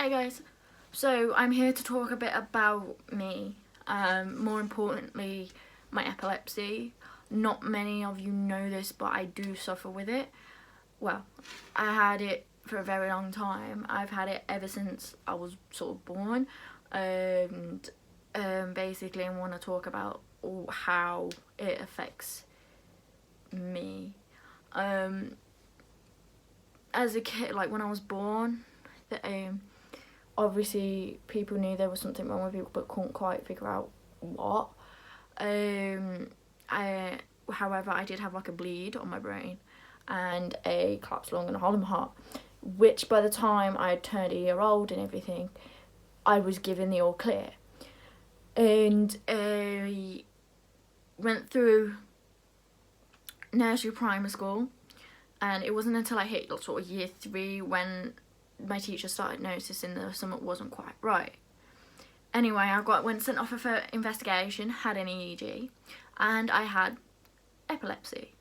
Hi guys, so I'm here to talk a bit about me, more importantly my epilepsy. Not many of you know this, but I do suffer with it. Well, I had it for a very long time. I've had it ever since I was sort of born, and basically I want to talk about how it affects me. As a kid, like when I was born, obviously people knew there was something wrong with me but couldn't quite figure out what. However, I did have like a bleed on my brain and a collapsed lung and a hole in my heart, which by the time I had turned a year old and everything, I was given the all clear. And I went through nursery, primary school, and it wasn't until I hit sort of year 3 when my teacher started noticing that something wasn't quite right. Anyway, I went sent off for investigation, had an EEG, and I had epilepsy.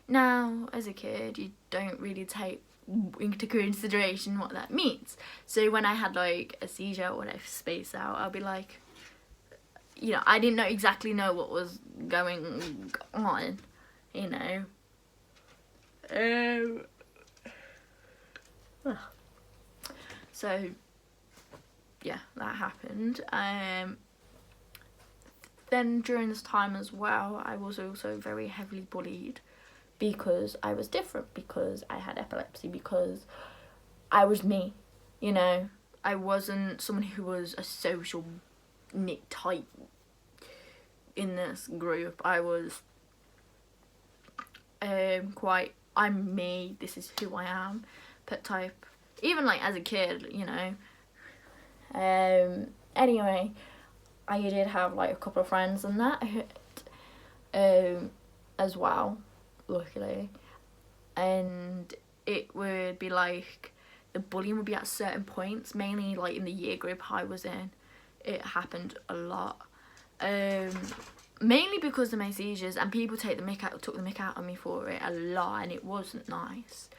Now, as a kid, you don't really take into consideration what that means. So when I had like a seizure or whatever, space out, I'll be like, you know, I didn't exactly know what was going on, you know. So yeah, that happened. Then during this time as well, I was also very heavily bullied because I was different, because I had epilepsy, because I was me, you know. I wasn't someone who was a social knit type in this group. I was quite, I'm me, this is who I am, pet type. Even like as a kid, you know. Anyway, I did have like a couple of friends and that as well, luckily. And it would be like, the bullying would be at certain points, mainly like in the year group I was in. It happened a lot. Mainly because of my seizures, and people took the mick out of me for it a lot, and it wasn't nice.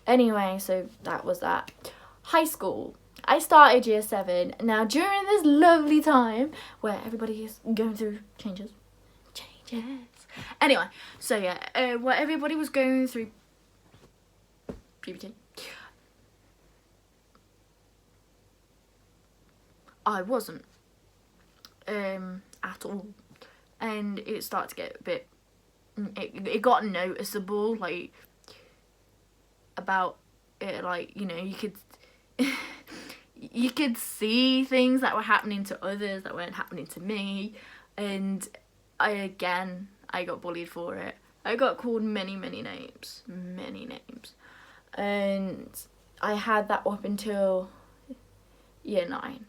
Anyway, so that was that. High school. I started year 7. Now, during this lovely time where everybody is going through changes. Anyway, so yeah, where everybody was going through puberty, I wasn't at all, and it started to get a bit. It got noticeable, like about it, like, you know, you could see things that were happening to others that weren't happening to me, and I got bullied for it. I got called many names, and I had that up until year 9.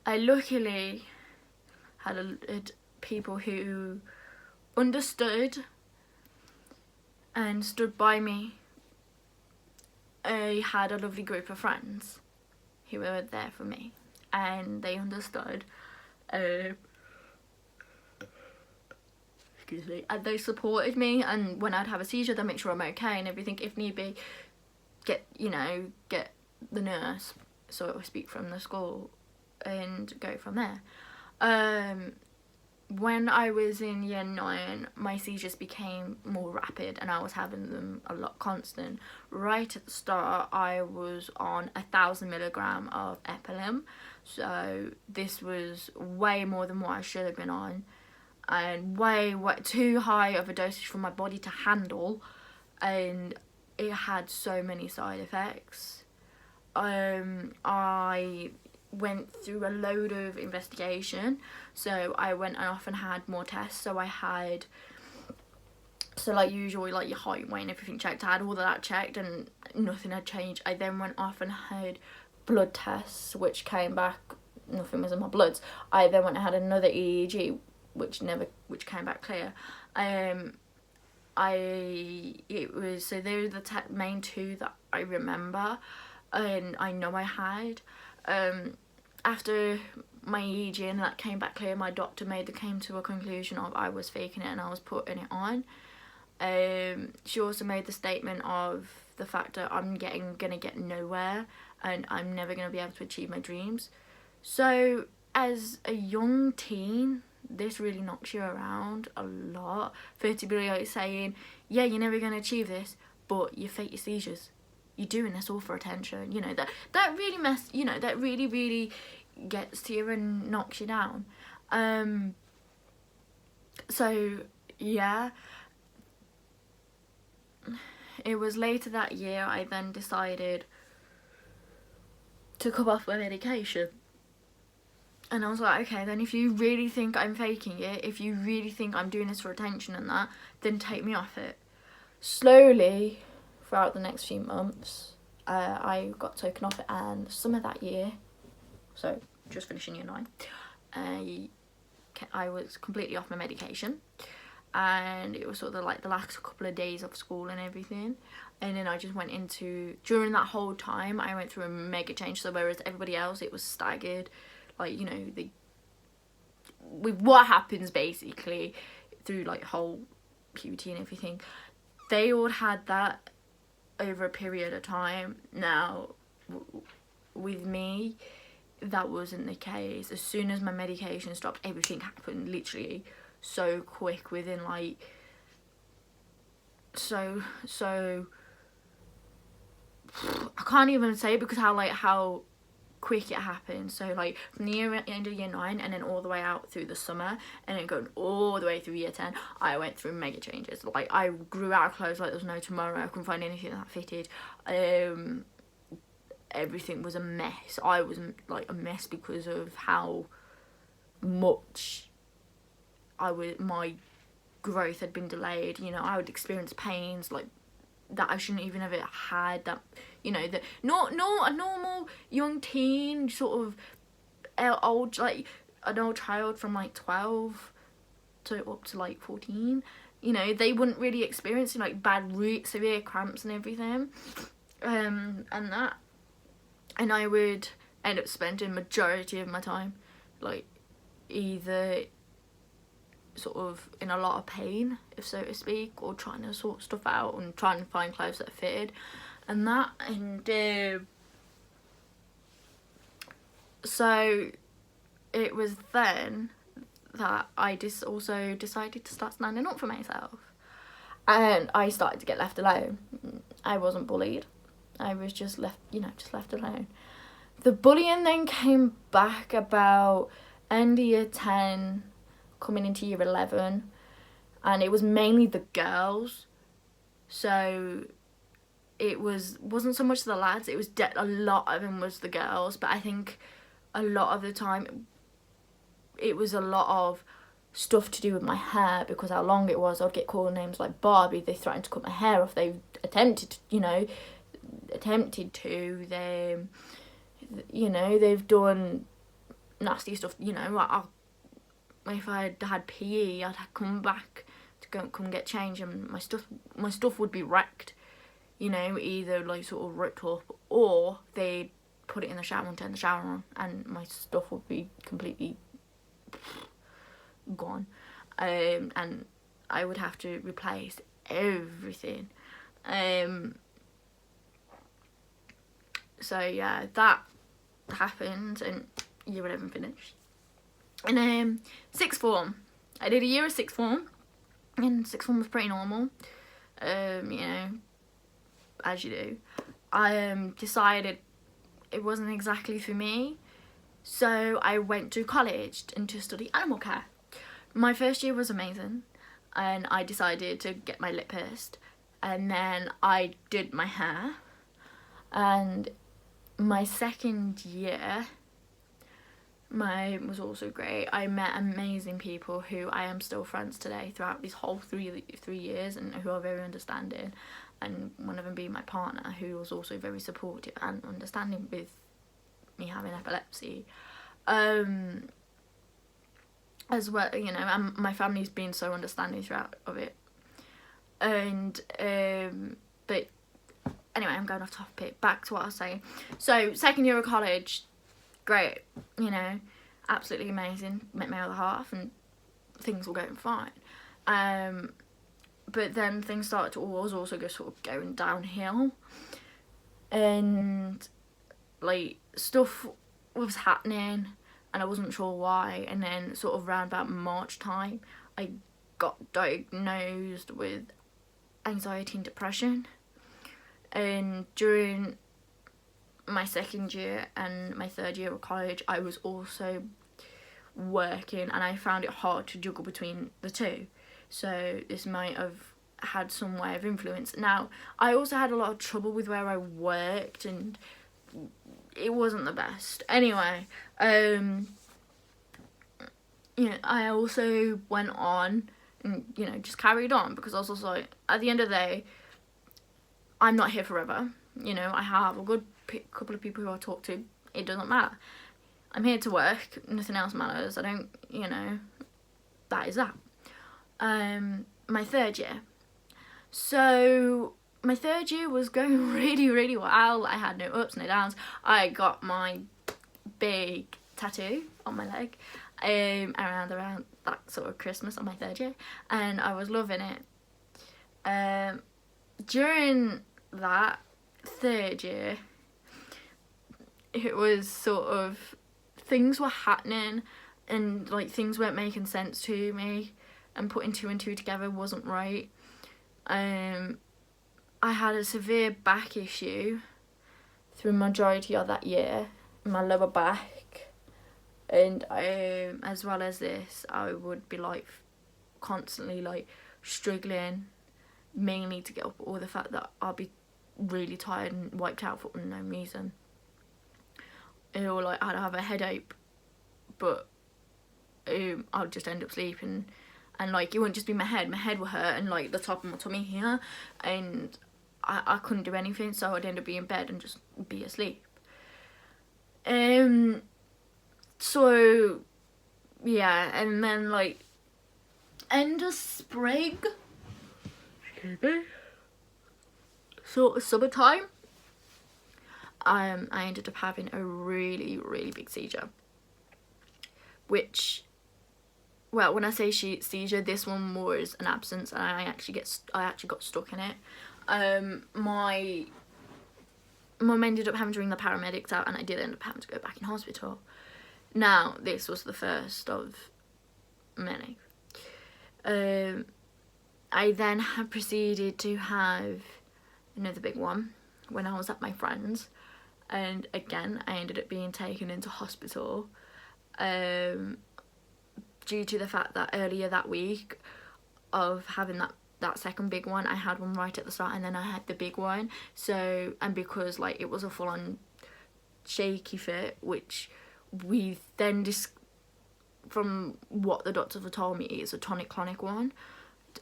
I luckily had people who understood and stood by me. I had a lovely group of friends who were there for me, and they understood. Excuse me. And they supported me, and when I'd have a seizure, they'd make sure I'm okay and everything. If need be, get the nurse, so I speak from the school, and go from there. When I was in year 9, my seizures became more rapid, and I was having them a lot constant. Right at the start, I was on 1,000 milligram of epilim, so this was way more than what I should have been on, and way too high of a dosage for my body to handle, and it had so many side effects. I went through a load of investigation, so I went off and had more tests. So I had, like usually, like your height, weight and everything checked. I had all of that checked and nothing had changed. I then went off and had blood tests, which came back nothing was in my bloods. I then went and had another EEG, which came back clear. So they were the main 2 that I remember, and I know I had. After my EEG and that came back clear, my doctor came to a conclusion of I was faking it and I was putting it on. She also made the statement of the fact that I'm gonna get nowhere and I'm never going to be able to achieve my dreams. So as a young teen, this really knocks you around a lot, for it to be like saying, yeah, you're never going to achieve this, but you fake your seizures, you're doing this all for attention. You know, that really really gets to you and knocks you down. So yeah, it was later that year I then decided to come off my medication. And I was like, okay, then if you really think I'm faking it, if you really think I'm doing this for attention and that, then take me off it. Slowly, throughout the next few months, I got taken off it, and the summer that year, so just finishing year 9, I was completely off my medication, and it was sort of like the last couple of days of school and everything. And then I just went into, during that whole time, I went through a mega change. So whereas everybody else, it was staggered, like, you know, with what happens basically through like whole puberty and everything, they all had that over a period of time. Now with me, that wasn't the case. As soon as my medication stopped, everything happened literally so quick, within like so I can't even say it, because how quick it happened. So like from the end of year 9 and then all the way out through the summer, and then going all the way through year 10, I went through mega changes. Like I grew out of clothes like there was no tomorrow. I couldn't find anything that fitted. Everything was a mess. I was like a mess because of how much my growth had been delayed. You know, I would experience pains like that I shouldn't even have had, that, you know, that not a normal young teen, sort of old, like an old child from like 12 to up to like 14, you know, they wouldn't really experience like bad severe cramps and everything, and I would end up spending majority of my time like either sort of in a lot of pain, if so to speak, or trying to sort stuff out and trying to find clothes that fitted and that. And so it was then that I also decided to start standing up for myself, and I started to get left alone. I wasn't bullied, I was just left alone. The bullying then came back about end of year 10, coming into year 11, and it was mainly the girls. So it wasn't so much the lads, it was a lot of them was the girls. But I think a lot of the time it was a lot of stuff to do with my hair, because how long it was. I'd get called names like Barbie, they threatened to cut my hair off, they attempted to, they've done nasty stuff. You know, if I had PE, I'd come back to come get change, and my stuff would be wrecked. You know, either like sort of ripped up, or they'd put it in the shower and turn the shower on, and my stuff would be completely gone. And I would have to replace everything. So yeah, that happened, and year 11 finished. And sixth form, I did a year of sixth form, and sixth form was pretty normal, you know, as you do. I decided it wasn't exactly for me, so I went to college and to study animal care. My first year was amazing, and I decided to get my lip pierced, and then I did my hair. And my second year was also great. I met amazing people who I am still friends today throughout these whole three years, and who are very understanding, and one of them being my partner, who was also very supportive and understanding with me having epilepsy, as well, you know, and my family's been so understanding throughout of it. And but anyway, I'm going off topic, back to what I was saying. So second year of college, great, you know, absolutely amazing, met my other half and things were going fine. But then things started to was also sort of going downhill, and like, stuff was happening and I wasn't sure why, and then sort of around about March time I got diagnosed with anxiety and depression. And during my second year and my third year of college, I was also working, and I found it hard to juggle between the two, so this might have had some way of influence. Now, I also had a lot of trouble with where I worked, and it wasn't the best. Anyway, I also went on and, just carried on, because I was also like, at the end of the day, I'm not here forever. I have a good couple of people who I talk to. It doesn't matter. I'm here to work. Nothing else matters. I don't, that is that. My third year. So, my third year was going really, really well. I had no ups, no downs. I got my big tattoo on my leg around that sort of Christmas on my third year, and I was loving it. During that third year, it was sort of, things were happening and like things weren't making sense to me, and putting two and two together wasn't right. I had a severe back issue through majority of that year, my lower back, and as well as this, I would be like constantly like struggling, mainly to get up, or the fact that I'll be really tired and wiped out for unknown reason. Or like I'd have a headache, but I'll just end up sleeping, and like it wouldn't just be my head would hurt, and like the top of my tummy here, and I couldn't do anything, so I'd end up being in bed and just be asleep. So yeah, and then like end of spring, sort of summertime, I ended up having a really, really big seizure, which, well, when I say seizure, this one was an absence, and I actually got stuck in it. My mum ended up having to ring the paramedics out, and I did end up having to go back in hospital. Now, this was the first of many. I then had proceeded to have another big one when I was at my friend's, and again I ended up being taken into hospital due to the fact that earlier that week of having that second big one, I had one right at the start, and then I had the big one. So, and because like it was a full-on shaky fit, which we then from what the doctors have told me, is a tonic-clonic one.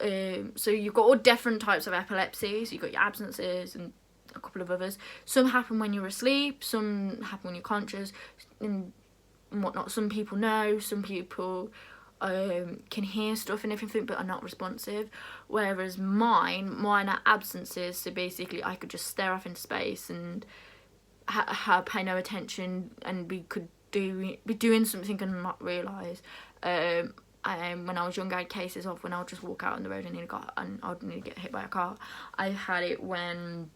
So you've got all different types of epilepsies. You've got your absences and a couple of others. Some happen when you're asleep, some happen when you're conscious, and whatnot. Some people know, some people can hear stuff and everything, but are not responsive. Whereas mine are absences, so basically I could just stare off into space and pay no attention, and we could be doing something and not realise. When I was younger, I had cases of when I would just walk out on the road and I would nearly get hit by a car. I've had it when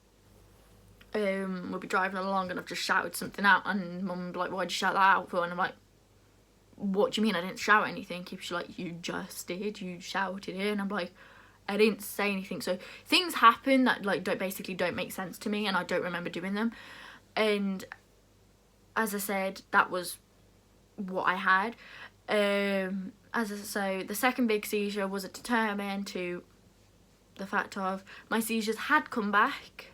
we'll be driving along and I've just shouted something out, and mum would be like, "Why'd you shout that out for?" And I'm like, "What do you mean I didn't shout anything?" She's like, "You just did, you shouted it." And I'm like, I didn't say anything. So things happen that like don't make sense to me, and I don't remember doing them. And as I said, that was what I had. So the second big seizure was determined to the fact of my seizures had come back,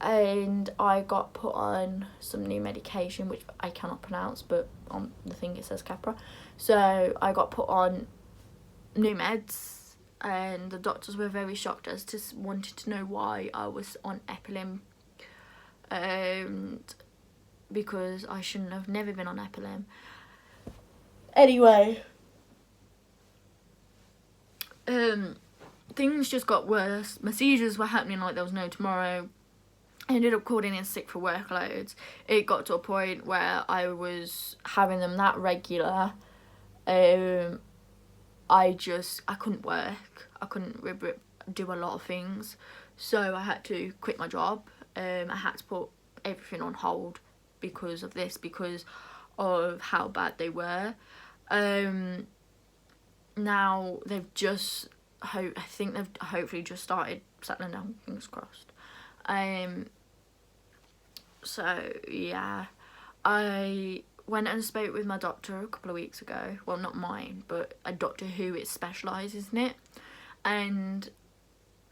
and I got put on some new medication which I cannot pronounce, but on the thing it says Capra. So I got put on new meds, and the doctors were very shocked as to wanted to know why I was on epilim, because I shouldn't have never been on epilim. Anyway, things just got worse. My seizures were happening like there was no tomorrow. I ended up calling in sick for workloads. It got to a point where I was having them that regular. I couldn't work. I couldn't do a lot of things. So I had to quit my job. I had to put everything on hold because of this, because of how bad they were. Now they've just I think they've hopefully just started settling down, fingers crossed. So yeah, I went and spoke with my doctor a couple of weeks ago. Well, not mine, but a doctor who it specialises in it. And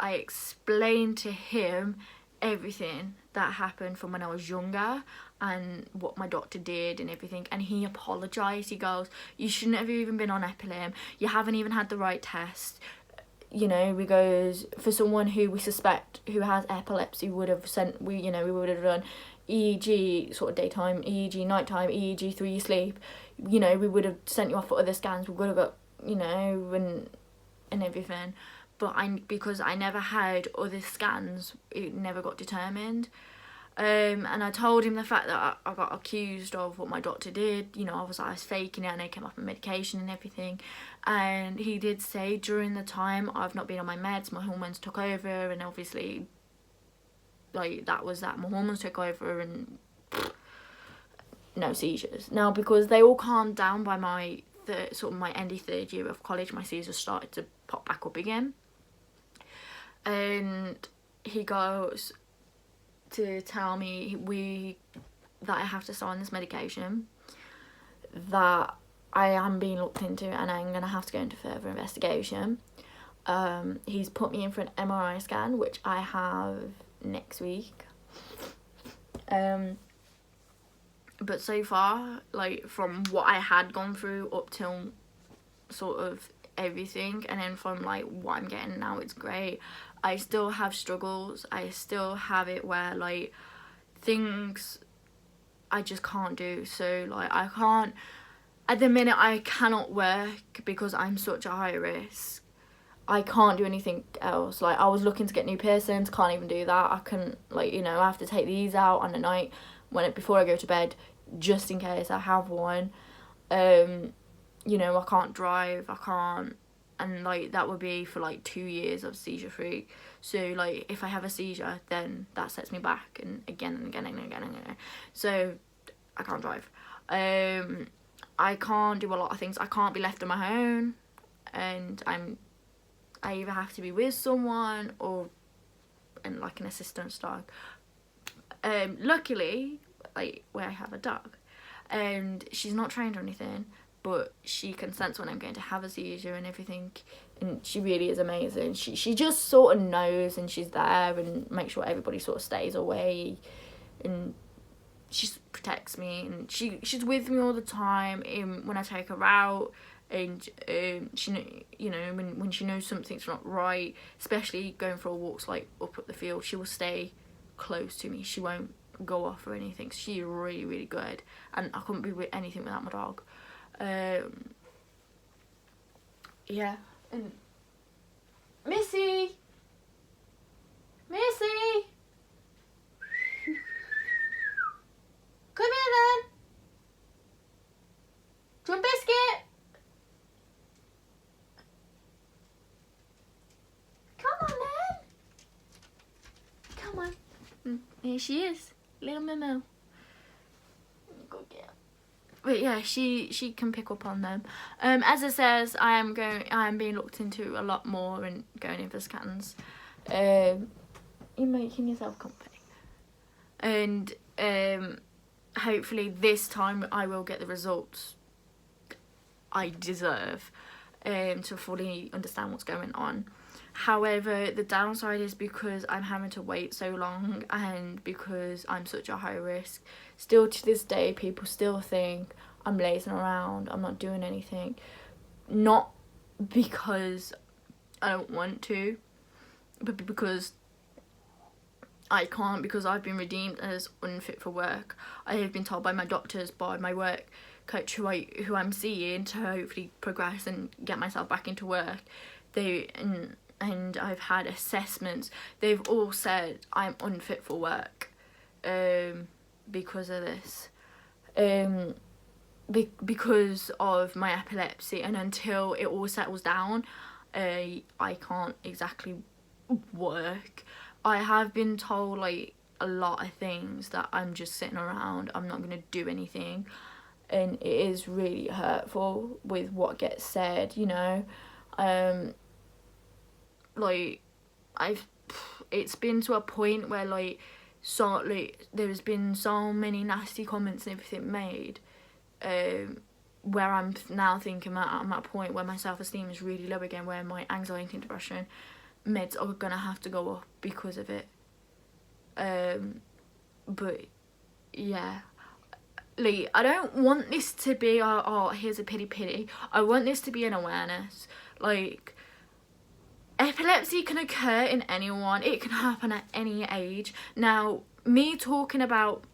I explained to him everything that happened from when I was younger and what my doctor did and everything, and he apologised. He goes, you shouldn't have even been on epilim, you haven't even had the right test. You know, we goes, for someone who we suspect who has epilepsy, we would have done EEG sort of daytime, EEG nighttime, EEG through your sleep. You know, we would have sent you off for other scans, we would have got, you know, and everything. But because I never had other scans, it never got determined. And I told him the fact that I got accused of what my doctor did. You know, I was faking it, and I came off my medication and everything. And he did say during the time I've not been on my meds, my hormones took over, and obviously, like, that was that. My hormones took over and no seizures. Now, because they all calmed down by my my endy third year of college, my seizures started to pop back up again. And he goes to tell me that I have to sign this medication, that I am being looked into, and I'm going to have to go into further investigation. He's put me in for an MRI scan, which I have next week. But so far, like, from what I had gone through up till sort of everything, and then from like what I'm getting now, it's great. I still have struggles. I still have it where, like, things I just can't do. So, like, I can't, at the minute, I cannot work because I'm such a high risk. I can't do anything else. Like, I was looking to get new piercings, can't even do that. I can, like, you know, I have to take these out on the night before I go to bed, just in case I have one. You know, I can't drive, I can't, and, like, that would be for, like, 2 years of seizure free. So, like, if I have a seizure, then that sets me back, and again and again and again and again. So, I can't drive. I can't do a lot of things. I can't be left on my own, and I either have to be with someone or in, like, an assistance dog. Luckily, like, where I have a dog, and she's not trained or anything, but she can sense when I'm going to have a seizure and everything, and she really is amazing. She just sort of knows, and she's there and makes sure everybody sort of stays away, and she protects me, and she's with me all the time when I take her out, and she, you know, when she knows something's not right, especially going for walks, like, up the field, she will stay close to me. She won't go off or anything. She's really, really good, and I couldn't be with anything without my dog. Yeah, and Missy, come here then. Do you want biscuit? Come on then. Come on. Here she is, little Momo. Good girl. But yeah, she can pick up on them. As it says, I am being looked into a lot more and going in for scans. You're making yourself comfy. And hopefully this time I will get the results I deserve to fully understand what's going on. However, the downside is because I'm having to wait so long, and because I'm such a high risk, still to this day people still think I'm lazing around, I'm not doing anything. Not because I don't want to, but because I can't, because I've been redeemed as unfit for work. I have been told by my doctors, by my work coach who I'm seeing, to hopefully progress and get myself back into work. And I've had assessments. They've all said I'm unfit for work because of this. Because of my epilepsy, and until it all settles down, I can't exactly work. I have been told, like, a lot of things that I'm just sitting around, I'm not going to do anything, and it is really hurtful with what gets said, you know. Like, it's been to a point where like there's been so many nasty comments and everything made, where I'm now thinking that I'm at a point where my self-esteem is really low again, where my anxiety and depression meds are gonna have to go up because of it. But yeah, like, I don't want this to be oh here's a pity. I want this to be an awareness. Like, epilepsy can occur in anyone. It can happen at any age. Now, me talking about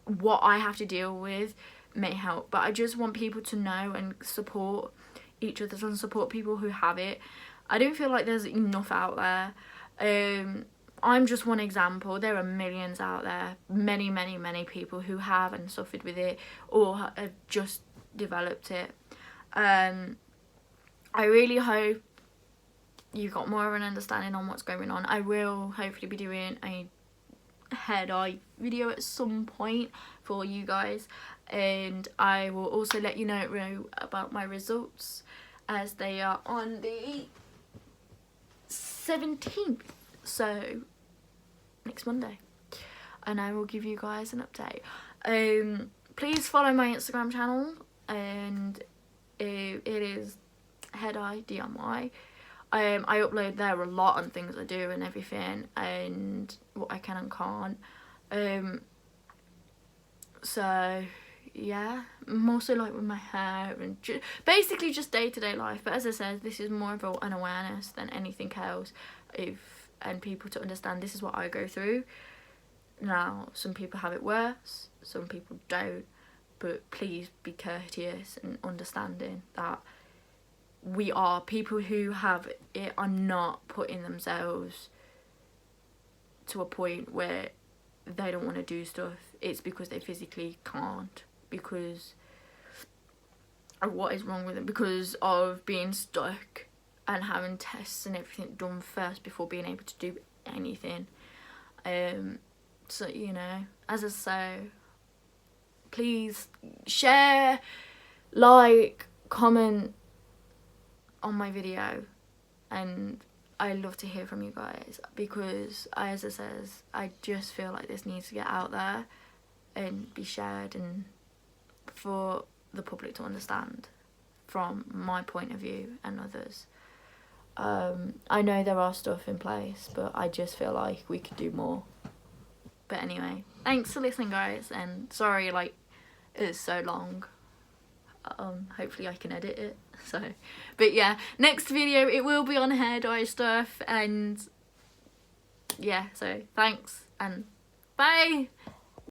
what I have to deal with may help, but I just want people to know and support each other and support people who have it. I don't feel like there's enough out there. I'm just one example. There are millions out there, many people who have and suffered with it or have just developed it. I really hope you got more of an understanding on what's going on. I will hopefully be doing a head-eye video at some point for you guys, and I will also let you know about my results, as they are on the 17th, so next Monday, and I will give you guys an update. Please follow my Instagram channel, and it is Head-Eye DMY. I upload there a lot on things I do and everything, and what I can and can't. So yeah, I'm also like with my hair and basically just day-to-day life. But as I said, this is more of an awareness than anything else, and people to understand this is what I go through. Now, some people have it worse, some people don't, but please be courteous and understanding that people who have it are not putting themselves to a point where they don't want to do stuff. It's because they physically can't, because of what is wrong with them, because of being stuck and having tests and everything done first before being able to do anything. So, you know, as I say, please share, like, comment on my video, and I love to hear from you guys, because as I says, I just feel like this needs to get out there and be shared, and for the public to understand from my point of view and others. I know there are stuff in place, but I just feel like we could do more. But anyway, thanks for listening, guys, and sorry like it's so long. Hopefully I can edit it. So, but yeah, next video it will be on hair-dye stuff, and yeah, so thanks and bye.